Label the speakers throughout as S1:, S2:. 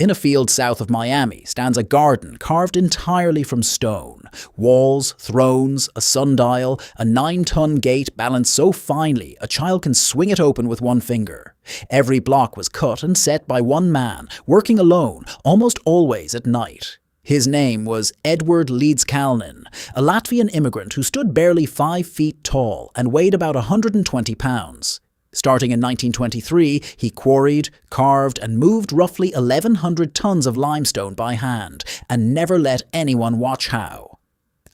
S1: In a field south of Miami stands a garden carved entirely from stone. Walls, thrones, a sundial, a 9-ton gate balanced so finely a child can swing it open with one finger. Every block was cut and set by one man, working alone, almost always at night. His name was Edward Leedskalnin, a Latvian immigrant who stood barely 5 feet tall and weighed about 120 pounds. Starting in 1923, he quarried, carved, and moved roughly 1,100 tons of limestone by hand, and never let anyone watch how.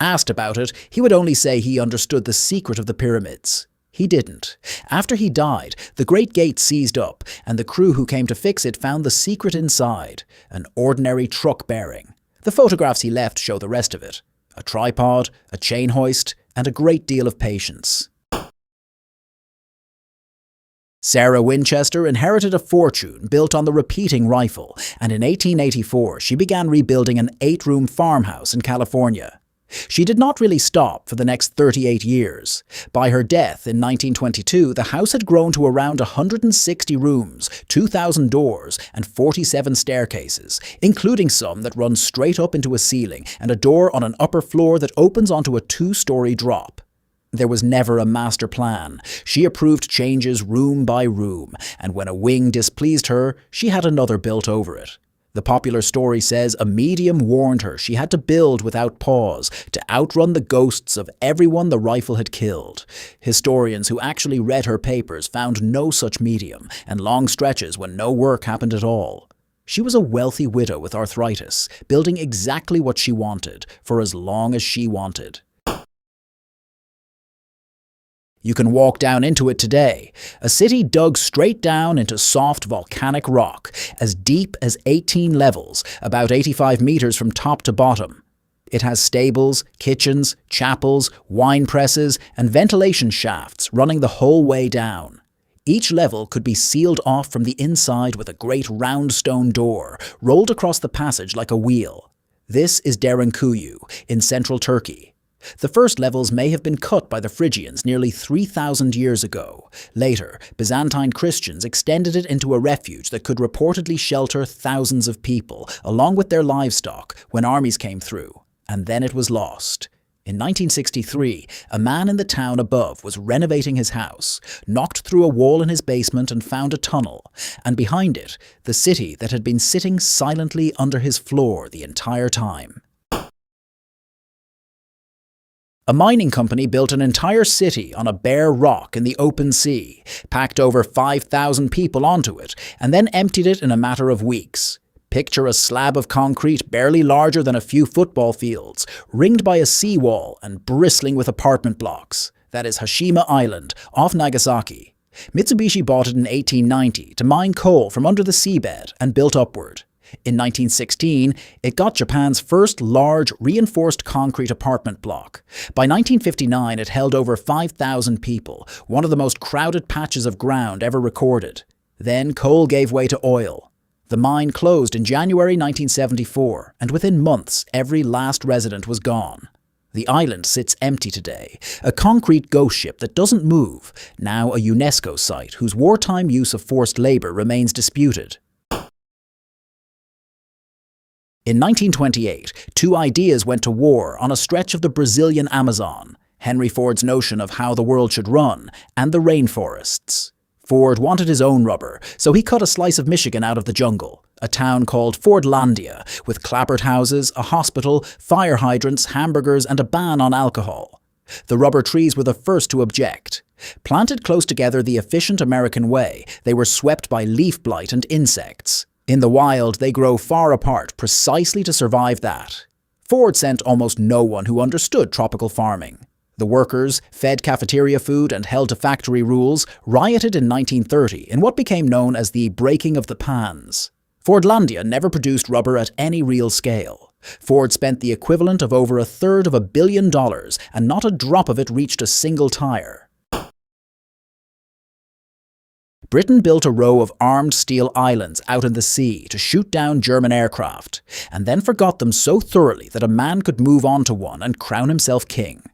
S1: Asked about it, he would only say he understood the secret of the pyramids. He didn't. After he died, the Great Gate seized up, and the crew who came to fix it found the secret inside, an ordinary truck bearing. The photographs he left show the rest of it: a tripod, a chain hoist, and a great deal of patience. Sarah Winchester inherited a fortune built on the repeating rifle, and in 1884 she began rebuilding an 8-room farmhouse in California. She did not really stop for the next 38 years. By her death in 1922, the house had grown to around 160 rooms, 2,000 doors, and 47 staircases, including some that run straight up into a ceiling and a door on an upper floor that opens onto a 2-story drop. There was never a master plan. She approved changes room by room, and when a wing displeased her, she had another built over it. The popular story says a medium warned her she had to build without pause to outrun the ghosts of everyone the rifle had killed. Historians who actually read her papers found no such medium, and long stretches when no work happened at all. She was a wealthy widow with arthritis, building exactly what she wanted, for as long as she wanted. You can walk down into it today, a city dug straight down into soft volcanic rock, as deep as 18 levels, about 85 meters from top to bottom. It has stables, kitchens, chapels, wine presses, and ventilation shafts running the whole way down. Each level could be sealed off from the inside with a great round stone door, rolled across the passage like a wheel. This is Derinkuyu, in central Turkey. The first levels may have been cut by the Phrygians nearly 3,000 years ago. Later, Byzantine Christians extended it into a refuge that could reportedly shelter thousands of people, along with their livestock, when armies came through, and then it was lost. In 1963, a man in the town above was renovating his house, knocked through a wall in his basement and found a tunnel, and behind it, the city that had been sitting silently under his floor the entire time. A mining company built an entire city on a bare rock in the open sea, packed over 5,000 people onto it, and then emptied it in a matter of weeks. Picture a slab of concrete barely larger than a few football fields, ringed by a seawall and bristling with apartment blocks. That is Hashima Island, off Nagasaki. Mitsubishi bought it in 1890 to mine coal from under the seabed and built upward. In 1916, it got Japan's first large, reinforced concrete apartment block. By 1959, it held over 5,000 people, one of the most crowded patches of ground ever recorded. Then coal gave way to oil. The mine closed in January 1974, and within months, every last resident was gone. The island sits empty today, a concrete ghost ship that doesn't move, now a UNESCO site whose wartime use of forced labor remains disputed. In 1928, 2 ideas went to war on a stretch of the Brazilian Amazon: Henry Ford's notion of how the world should run, and the rainforests. Ford wanted his own rubber, so he cut a slice of Michigan out of the jungle, a town called Fordlandia, with clapboard houses, a hospital, fire hydrants, hamburgers, and a ban on alcohol. The rubber trees were the first to object. Planted close together the efficient American way, they were swept by leaf blight and insects. In the wild, they grow far apart precisely to survive that. Ford sent almost no one who understood tropical farming. The workers, fed cafeteria food and held to factory rules, rioted in 1930 in what became known as the Breaking of the Pans. Fordlandia never produced rubber at any real scale. Ford spent the equivalent of over $1/3 billion, and not a drop of it reached a single tire. Britain built a row of armed steel islands out in the sea to shoot down German aircraft, and then forgot them so thoroughly that a man could move onto one and crown himself king.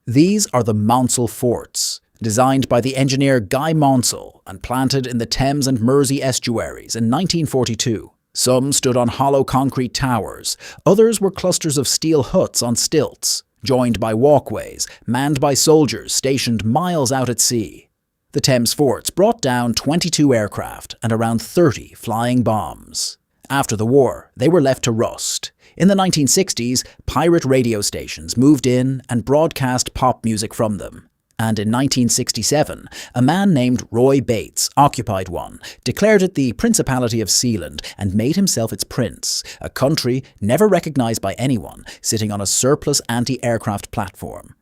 S1: These are the Maunsell Forts, designed by the engineer Guy Maunsell and planted in the Thames and Mersey estuaries in 1942. Some stood on hollow concrete towers, others were clusters of steel huts on stilts, joined by walkways, manned by soldiers stationed miles out at sea. The Thames forts brought down 22 aircraft and around 30 flying bombs. After the war, they were left to rust. In the 1960s, pirate radio stations moved in and broadcast pop music from them. And in 1967, a man named Roy Bates occupied one, declared it the Principality of Sealand, and made himself its prince, a country never recognized by anyone, sitting on a surplus anti-aircraft platform.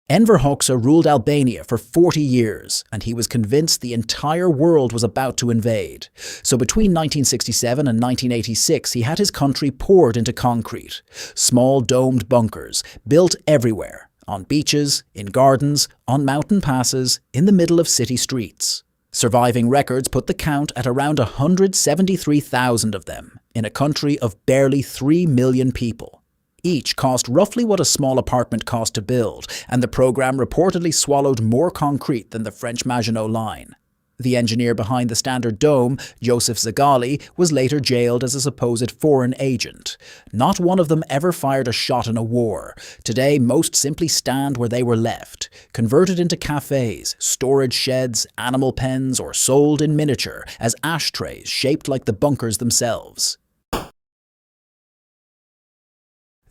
S1: Enver Hoxha ruled Albania for 40 years, and he was convinced the entire world was about to invade. So between 1967 and 1986, he had his country poured into concrete. Small domed bunkers, built everywhere, on beaches, in gardens, on mountain passes, in the middle of city streets. Surviving records put the count at around 173,000 of them, in a country of barely 3 million people. Each cost roughly what a small apartment cost to build, and the program reportedly swallowed more concrete than the French Maginot Line. The engineer behind the Standard Dome, Joseph Zagali, was later jailed as a supposed foreign agent. Not one of them ever fired a shot in a war. Today, most simply stand where they were left, converted into cafes, storage sheds, animal pens, or sold in miniature as ashtrays shaped like the bunkers themselves.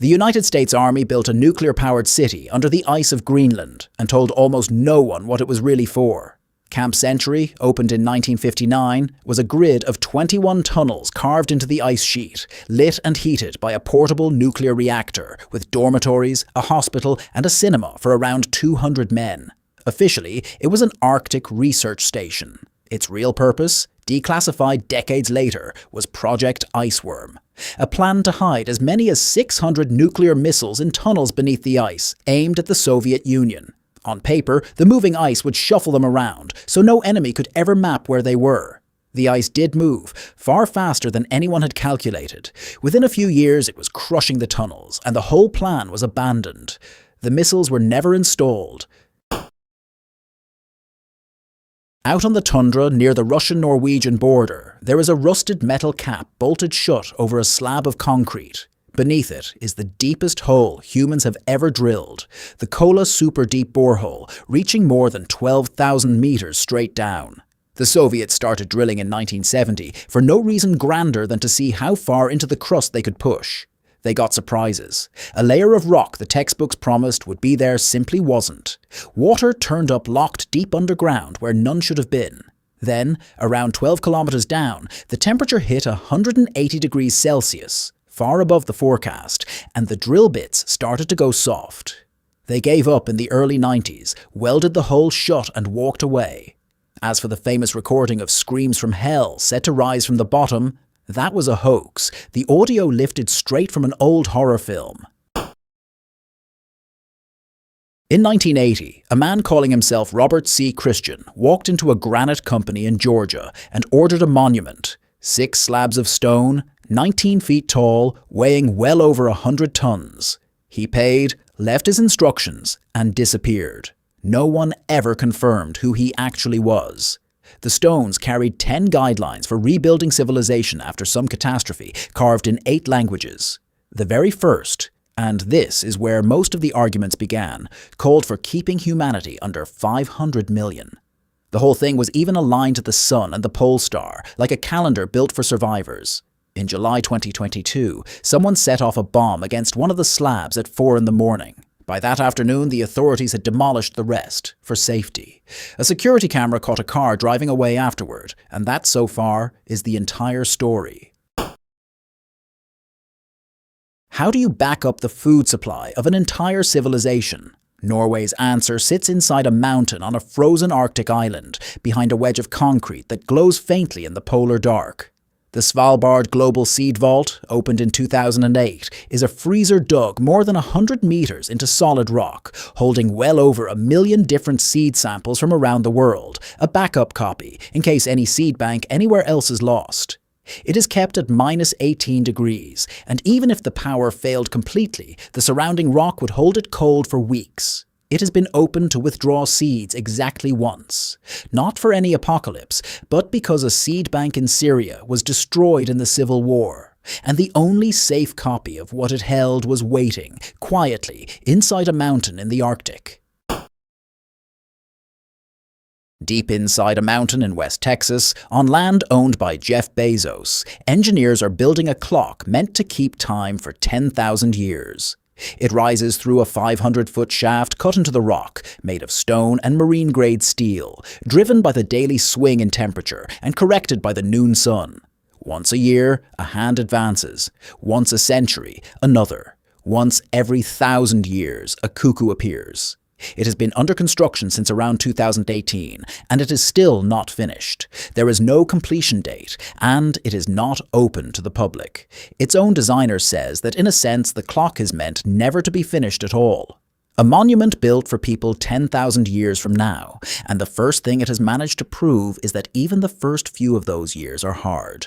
S1: The United States Army built a nuclear-powered city under the ice of Greenland and told almost no one what it was really for. Camp Century, opened in 1959, was a grid of 21 tunnels carved into the ice sheet, lit and heated by a portable nuclear reactor, with dormitories, a hospital, and a cinema for around 200 men. Officially, it was an Arctic research station. Its real purpose, declassified decades later, was Project Iceworm, a plan to hide as many as 600 nuclear missiles in tunnels beneath the ice, aimed at the Soviet Union. On paper, the moving ice would shuffle them around, so no enemy could ever map where they were. The ice did move, far faster than anyone had calculated. Within a few years, it was crushing the tunnels, and the whole plan was abandoned. The missiles were never installed. Out on the tundra near the Russian-Norwegian border, there is a rusted metal cap bolted shut over a slab of concrete. Beneath it is the deepest hole humans have ever drilled, the Kola Super Deep Borehole, reaching more than 12,000 meters straight down. The Soviets started drilling in 1970 for no reason grander than to see how far into the crust they could push. They got surprises. A layer of rock the textbooks promised would be there simply wasn't. Water turned up locked deep underground where none should have been. Then, around 12 kilometers down, the temperature hit 180 degrees Celsius, far above the forecast, and the drill bits started to go soft. They gave up in the early 90s, welded the hole shut and walked away. As for the famous recording of screams from hell set to rise from the bottom, that was a hoax, the audio lifted straight from an old horror film. In 1980, a man calling himself Robert C. Christian walked into a granite company in Georgia and ordered a monument. 6 slabs of stone, 19 feet tall, weighing well over 100 tons. He paid, left his instructions, and disappeared. No one ever confirmed who he actually was. The stones carried 10 guidelines for rebuilding civilization after some catastrophe, carved in 8 languages. The very first, and this is where most of the arguments began, called for keeping humanity under 500 million. The whole thing was even aligned to the sun and the pole star, like a calendar built for survivors. In July 2022, someone set off a bomb against one of the slabs at 4 in the morning. By that afternoon, the authorities had demolished the rest, for safety. A security camera caught a car driving away afterward, and that, so far, is the entire story. How do you back up the food supply of an entire civilization? Norway's answer sits inside a mountain on a frozen Arctic island, behind a wedge of concrete that glows faintly in the polar dark. The Svalbard Global Seed Vault, opened in 2008, is a freezer dug more than 100 meters into solid rock, holding well over 1 million different seed samples from around the world, a backup copy in case any seed bank anywhere else is lost. It is kept at -18 degrees, and even if the power failed completely, the surrounding rock would hold it cold for weeks. It has been opened to withdraw seeds exactly once, not for any apocalypse, but because a seed bank in Syria was destroyed in the civil war, and the only safe copy of what it held was waiting, quietly, inside a mountain in the Arctic. Deep inside a mountain in West Texas, on land owned by Jeff Bezos, engineers are building a clock meant to keep time for 10,000 years. It rises through a 500-foot shaft cut into the rock, made of stone and marine-grade steel, driven by the daily swing in temperature and corrected by the noon sun. Once a year, a hand advances. Once a century, another. Once every 1,000 years, a cuckoo appears. It has been under construction since around 2018, and it is still not finished. There is no completion date, and it is not open to the public. Its own designer says that in a sense the clock is meant never to be finished at all. A monument built for people 10,000 years from now, and the first thing it has managed to prove is that even the first few of those years are hard.